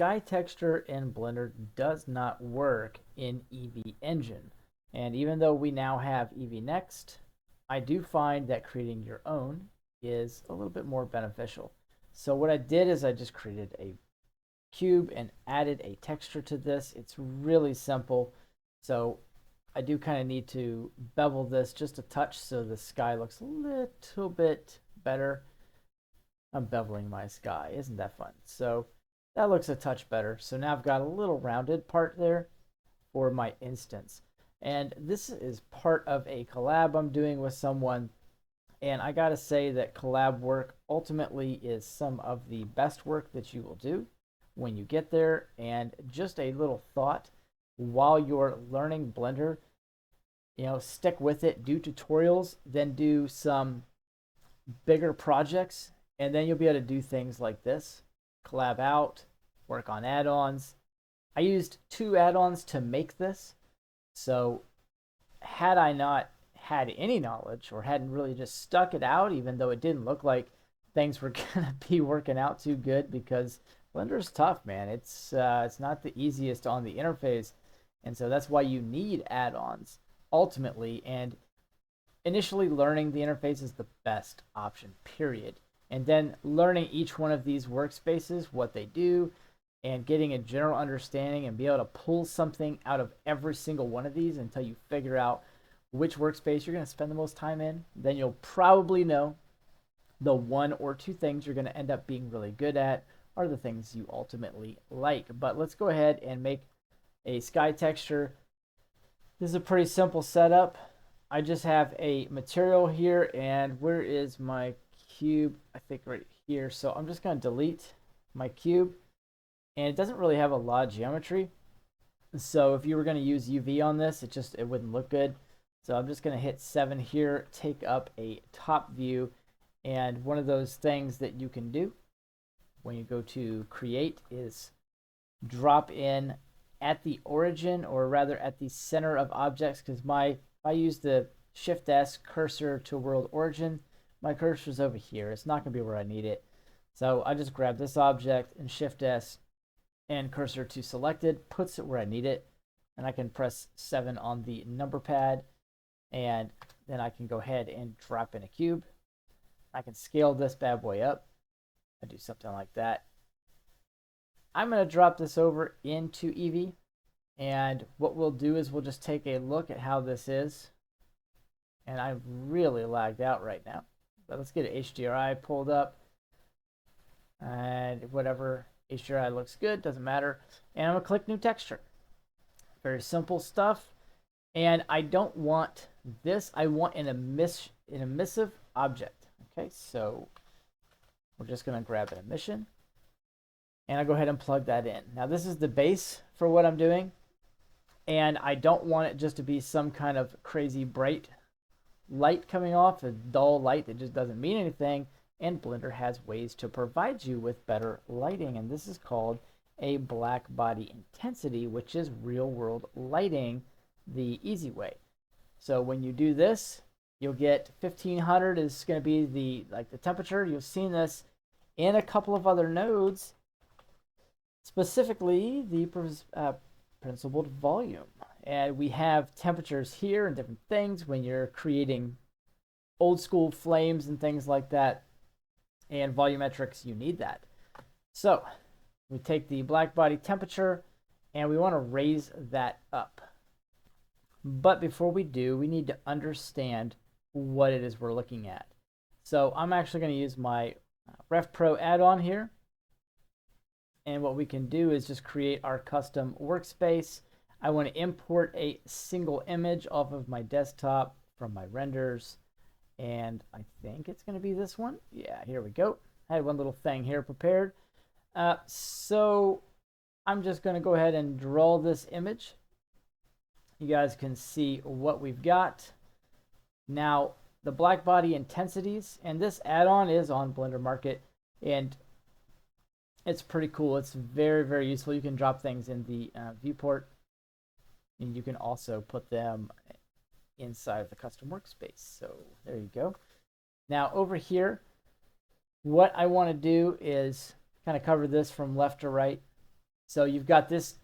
sky texture in Blender does not work in Eevee Engine. And even though we now have Eevee Next, I do find that creating your own is a little bit more beneficial. So what I did is I just created a cube and added a texture to this. It's really simple. So I do kind of need to bevel this just a touch so the sky looks a little bit better. I'm beveling my sky. Isn't that fun? So that looks a touch better. So now I've got a little rounded part there for my instance. And this is part of a collab I'm doing with someone. And I got to say that collab work ultimately is some of the best work that you will do when you get there. And just a little thought, while you're learning Blender, stick with it, do tutorials, then do some bigger projects, and then you'll be able to do things like this, collab out, work on add-ons. I used 2 add-ons to make this. So had I not had any knowledge or hadn't really just stuck it out, even though it didn't look like things were going to be working out too good, because Blender is tough, man. It's not the easiest on the interface. And so that's why you need add-ons ultimately. And initially learning the interface is the best option, period. And then learning each one of these workspaces, what they do, and getting a general understanding and be able to pull something out of every single one of these until you figure out which workspace you're going to spend the most time in. Then you'll probably know the 1 or 2 things you're going to end up being really good at are the things you ultimately like. But let's go ahead and make a sky texture. This is a pretty simple setup. I just have a material here, and where is my cube? I think right here. So I'm just going to delete my cube, and it doesn't really have a lot of geometry. So if you were going to use UV on this, it wouldn't look good. So I'm just going to hit 7 here, take up a top view, and one of those things that you can do when you go to create is drop in at the origin, or rather at the center of objects, because I use the Shift S cursor to world origin, my cursor is over here. It's not going to be where I need it. So I just grab this object and Shift S and cursor to selected, puts it where I need it. And I can press 7 on the number pad, and then I can go ahead and drop in a cube. I can scale this bad boy up. I do something like that. I'm going to drop this over into Eevee. And what we'll do is we'll just take a look at how this is. And I'm really lagged out right now. But let's get HDRI pulled up. And whatever HDRI looks good, doesn't matter. And I'm going to click new texture. Very simple stuff. And I don't want this. I want an emissive object. Okay, so we're just going to grab an emission. And I'll go ahead and plug that in. Now this is the base for what I'm doing. And I don't want it just to be some kind of crazy bright light coming off, a dull light that just doesn't mean anything. And Blender has ways to provide you with better lighting. And this is called a black body intensity, which is real world lighting the easy way. So when you do this, you'll get 1500 is going to be the temperature. You've seen this in a couple of other nodes, specifically the principled volume. And we have temperatures here and different things when you're creating old school flames and things like that. And volumetrics, you need that. So we take the black body temperature and we want to raise that up. But before we do, we need to understand what it is we're looking at. So I'm actually going to use my Ref Pro add-on here. And what we can do is just create our custom workspace. I want to import a single image off of my desktop from my renders. And I think it's going to be this one. Yeah, here we go. I had one little thing here prepared. So I'm just going to go ahead and draw this image. You guys can see what we've got. Now, the black body intensities, and this add-on is on Blender Market, and it's pretty cool. It's very, very useful. You can drop things in the viewport, and you can also put them inside of the custom workspace. So there you go. Now over here, what I want to do is kind of cover this from left to right. So you've got this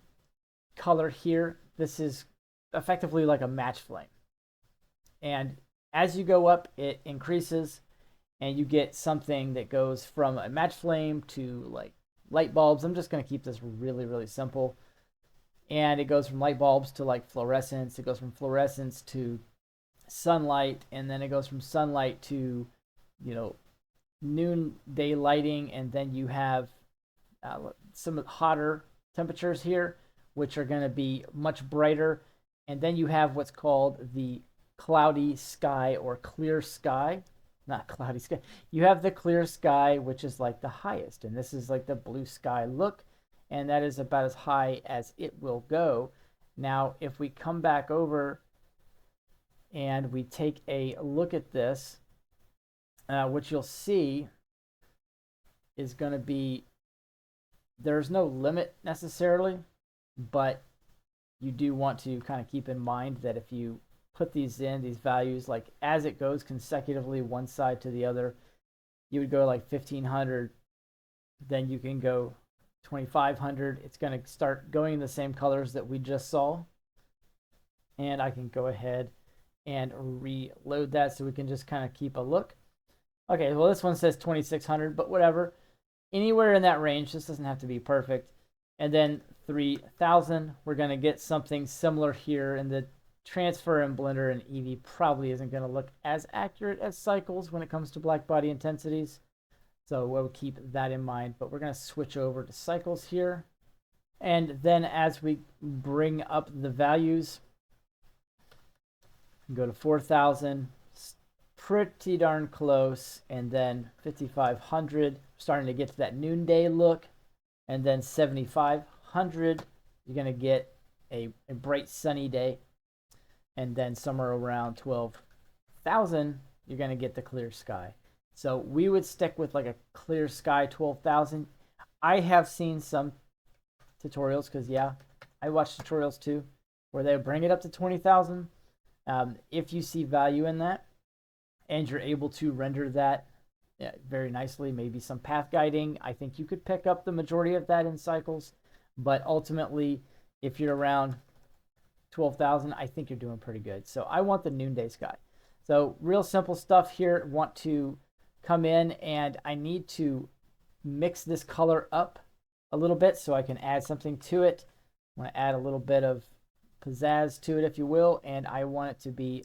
color here. This is effectively like a match flame. And as you go up, it increases, and you get something that goes from a match flame to like light bulbs. I'm just going to keep this really, really simple. And it goes from light bulbs to like fluorescence. It goes from fluorescence to sunlight, and then it goes from sunlight to, noonday lighting, and then you have some hotter temperatures here, which are going to be much brighter. And then you have what's called the cloudy sky or clear sky. Not cloudy sky. You have the clear sky, which is like the highest. And this is like the blue sky look. And that is about as high as it will go. Now, if we come back over and we take a look at this, what you'll see is going to be, there's no limit necessarily, but you do want to kind of keep in mind that if you put these values, like as it goes consecutively one side to the other, you would go like 1500, then you can go 2500. It's going to start going in the same colors that we just saw. And I can go ahead and reload that so we can just kind of keep a look. Okay, well, this one says 2600, but whatever. Anywhere in that range. This doesn't have to be perfect. And then 3000, we're going to get something similar here. And the transfer in Blender and Eevee probably isn't going to look as accurate as Cycles when it comes to black body intensities. So we'll keep that in mind. But we're going to switch over to Cycles here. And then as we bring up the values, go to 4000, pretty darn close, and then 5500, starting to get to that noonday look, and then 7500, you're going to get a bright sunny day, and then somewhere around 12,000, you're going to get the clear sky. So we would stick with like a clear sky 12,000. I have seen some tutorials, because yeah, I watch tutorials too, where they bring it up to 20,000. If you see value in that and you're able to render that very nicely, maybe some path guiding, I think you could pick up the majority of that in Cycles. But ultimately, if you're around 12,000, I think you're doing pretty good. So I want the noonday sky. So real simple stuff here. Want to come in, and I need to mix this color up a little bit so I can add something to it. I want to add a little bit of pizzazz to it, if you will, and I want it to be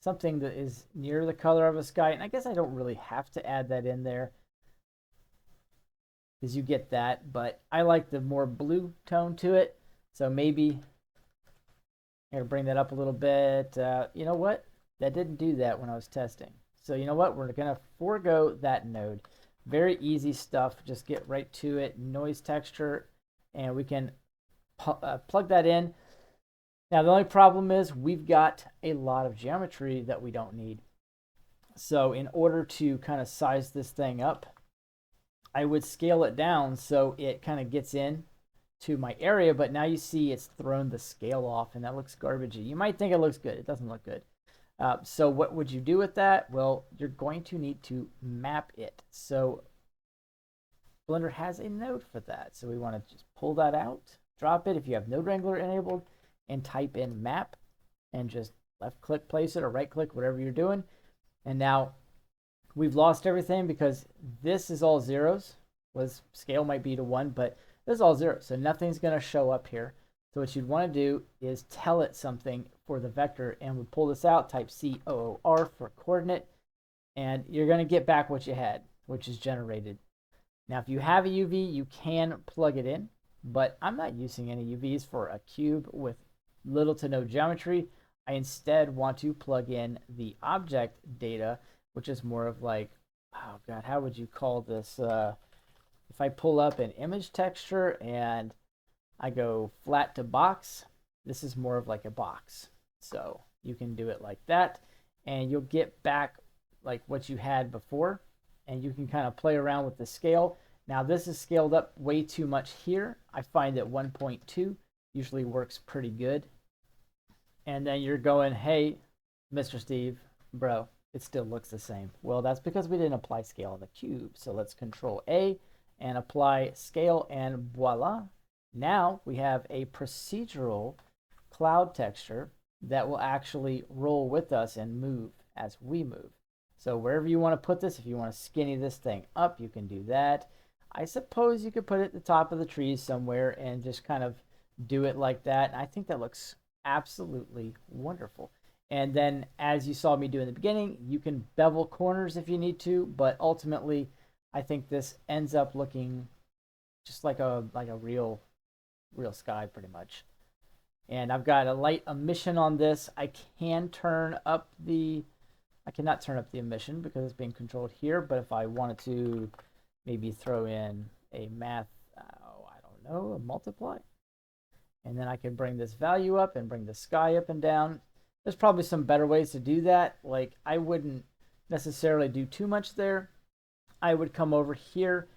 something that is near the color of a sky. And I guess I don't really have to add that in there, because you get that, but I like the more blue tone to it. So maybe I'm going to bring that up a little bit. You know what? That didn't do that when I was testing. So you know what? We're going to forego that node. Very easy stuff. Just get right to it. Noise texture, and we can plug that in. Now, the only problem is we've got a lot of geometry that we don't need. So in order to kind of size this thing up, I would scale it down so it kind of gets in to my area. But now you see it's thrown the scale off, and that looks garbagey. You might think it looks good. It doesn't look good. So what would you do with that? Well, you're going to need to map it. So Blender has a node for that. So we want to just pull that out, drop it if you have Node Wrangler enabled, and type in map, and just left click place it, or right click, whatever you're doing. And now we've lost everything because this is all zeros. Scale might be to 1, but this is all zeros, so nothing's going to show up here. So what you'd want to do is tell it something for the vector, and we pull this out, type COOR for coordinate, and you're going to get back what you had, which is generated. Now, if you have a UV, you can plug it in, but I'm not using any UVs for a cube with little to no geometry. I instead want to plug in the object data, which is more of like, oh God, how would you call this? If I pull up an image texture and I go flat to box, this is more of like a box. So you can do it like that, and you'll get back like what you had before, and you can kind of play around with the scale. Now this is scaled up way too much here. I find that 1.2 usually works pretty good. And then you're going, hey, Mr. Steve, bro, it still looks the same. Well, that's because we didn't apply scale on the cube. So let's Control A and apply scale, and voila, Now we have a procedural cloud texture that will actually roll with us and move as we move. So wherever you want to put this, if you want to skinny this thing up, you can do that. I suppose you could put it at the top of the trees somewhere and just kind of do it like that. And I think that looks absolutely wonderful. And then, as you saw me do in the beginning, you can bevel corners if you need to, but ultimately, I think this ends up looking just like a real sky pretty much. And I've got a light emission on this. I cannot turn up the emission because it's being controlled here, but if I wanted to maybe throw in a math, I don't know, a multiply, and then I can bring this value up and bring the sky up and down. There's probably some better ways to do that. Like, I wouldn't necessarily do too much there. I would come over here,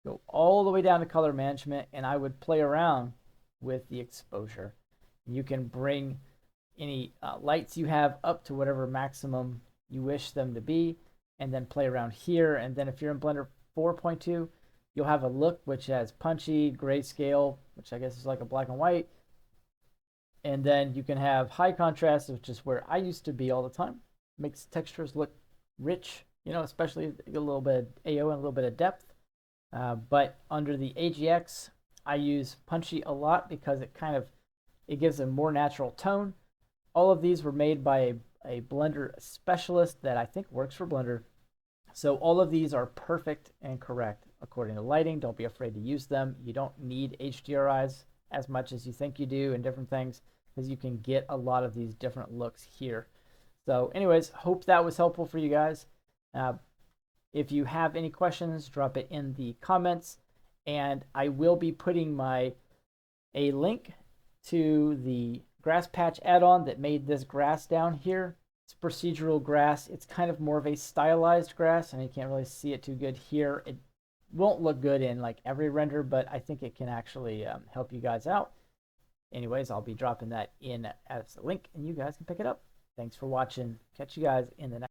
go all the way down to color management, and I would play around with the exposure. You can bring any lights you have up to whatever maximum you wish them to be, and then play around here. And then if you're in Blender 4.2, you'll have a look which has punchy, grayscale, which I guess is like a black and white. And then you can have high contrast, which is where I used to be all the time. Makes textures look rich, especially a little bit of AO and a little bit of depth. But under the AGX, I use punchy a lot because it gives a more natural tone. All of these were made by a Blender specialist that I think works for Blender. So all of these are perfect and correct according to lighting. Don't be afraid to use them. You don't need HDRIs as much as you think you do and different things, because you can get a lot of these different looks here. So anyways, hope that was helpful for you guys. If you have any questions, drop it in the comments, and I will be putting a link to the grass patch add-on that made this grass down here. It's procedural grass. It's kind of more of a stylized grass, and you can't really see it too good here. It won't look good in like every render, but I think it can actually help you guys out. Anyways, I'll be dropping that in as a link, and you guys can pick it up. Thanks for watching. Catch you guys in the next